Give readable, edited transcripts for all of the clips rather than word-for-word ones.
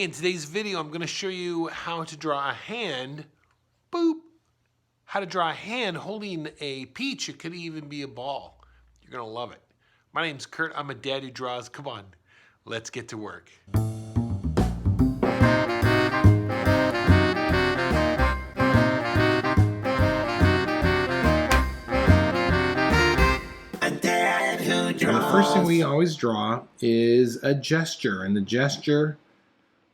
In today's video, I'm going to show you how to draw a hand. Boop. How to draw a hand holding a peach. It could even be a ball. You're going to love it. My name's Kurt. I'm a dad who draws. Come on, let's get to work. The first thing we always draw is a gesture, and the gesture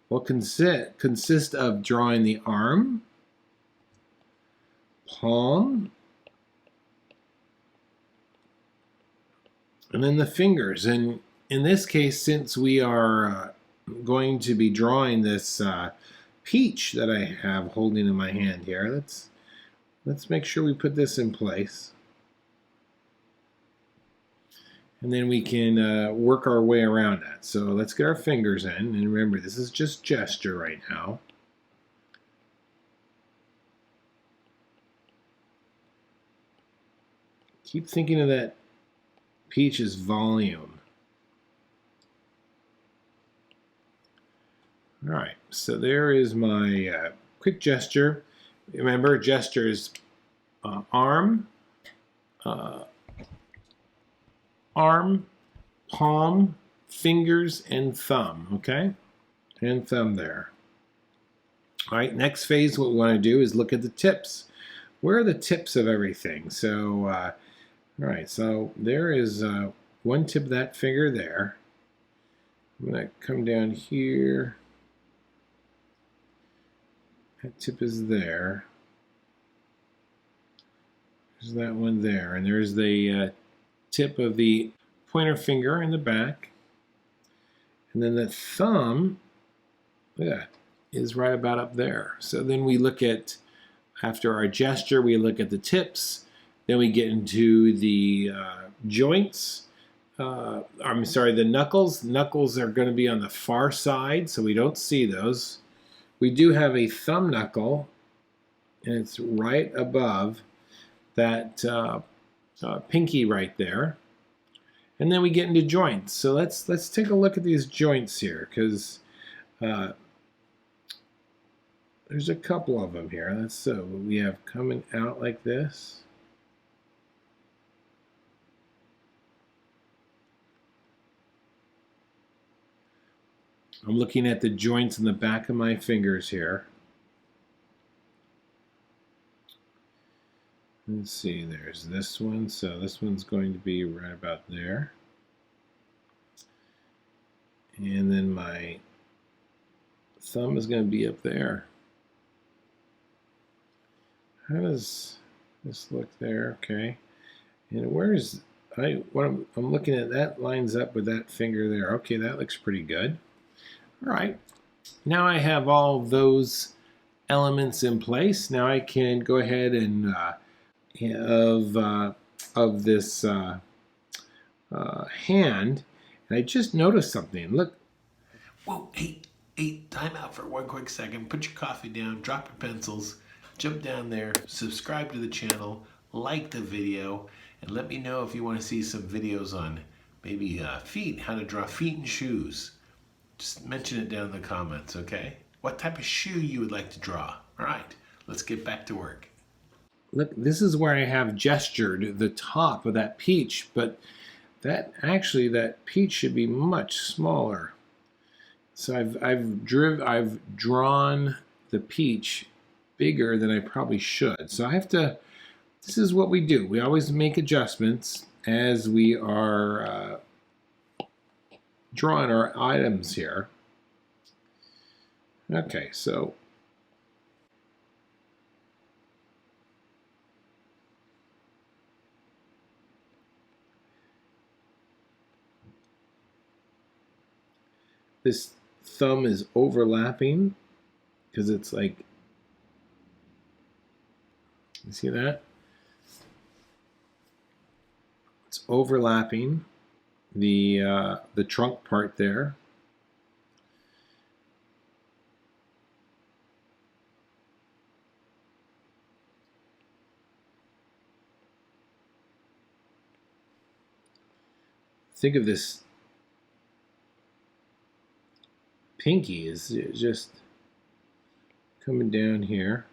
will consist of drawing the arm, palm, and then the fingers. And in this case, since we are going to be drawing this peach that I have holding in my hand here, let's make sure we put this in place. And then we can work our way around that. So let's get our fingers in. And remember, this is just gesture right now. Keep thinking of that peach's volume. All right, so there is my quick gesture. Remember, gesture is arm, palm, fingers, and thumb, okay? And thumb there. All right, next phase, what we want to do is look at the tips. Where are the tips of everything? So, all right, so there is one tip of that finger there. I'm going to come down here. That tip is there. There's that one there. And there's the tip of the pointer finger in the back. And then the thumb, is right about up there. So then we look at, after our gesture, we look at the tips. Then we get into the joints. I'm sorry, the knuckles. Knuckles are going to be on the far side, so we don't see those. We do have a thumb knuckle, and it's right above that pinky right there. And then we get into joints. So let's take a look at these joints here, because there's a couple of them here. So we have coming out like this. I'm looking at the joints in the back of my fingers here. Let's see, there's this one. So this one's going to be right about there. And then my thumb is going to be up there. How does this look there? Okay. And where's, what I'm looking at, that lines up with that finger there. Okay, that looks pretty good. All right. Now I have all of elements in place. Now I can go ahead and of this hand, and I just noticed something. Look. Whoa, hey, time out for one quick second. Put your coffee down, drop your pencils, jump down there, subscribe to the channel, like the video, and let me know if you want to see some videos on maybe feet, how to draw feet and shoes. Just mention it down in the comments, okay? What type of shoe you would like to draw. All right, let's get back to work. Look, this is where I have gestured the top of that peach, but that peach should be much smaller. So I've drawn the peach bigger than I probably should. So I have to, this is what we do. We always make adjustments as we are drawing our items here. Okay, so this thumb is overlapping because it's like, you see that? It's overlapping the trunk part there. Think of this pinky is just coming down here.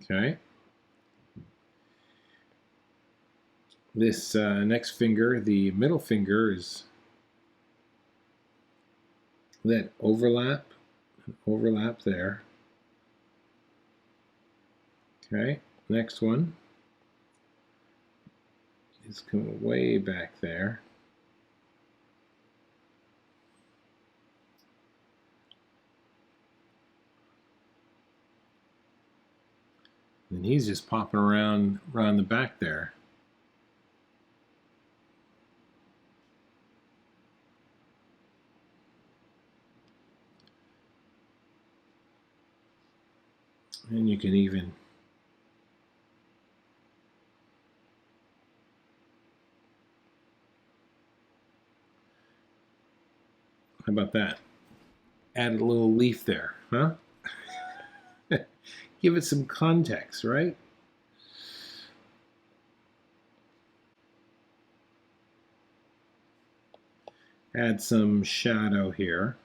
Okay. This next finger, the middle finger, is that overlap there. Okay, next one is coming way back there. And he's just popping around the back there. And you can even how about that? Add a little leaf there, huh? Give it some context, right? Add some shadow here.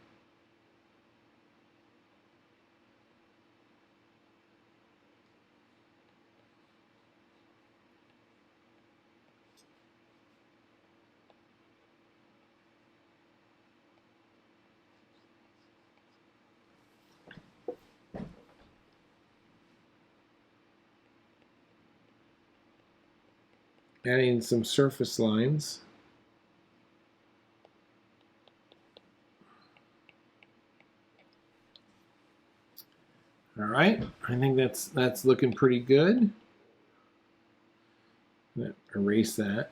Adding some surface lines. All right, I think that's looking pretty good. Erase that.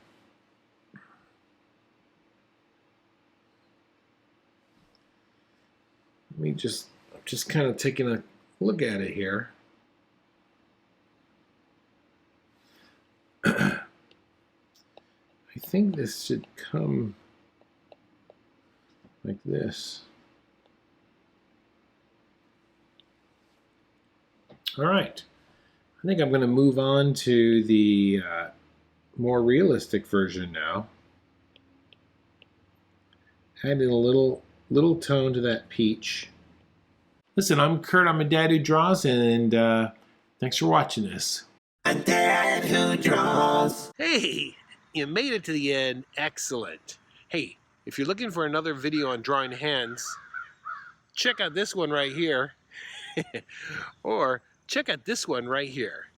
Let me just kind of taking a look at it here. I think this should come like this. All right, I think I'm going to move on to the more realistic version now. Adding a little tone to that peach. Listen, I'm Kurt. I'm a dad who draws, and thanks for watching this. A dad who draws. Hey, you made it to the end. Excellent. Hey, if you're looking for another video on drawing hands, check out this one right here. Or check out this one right here.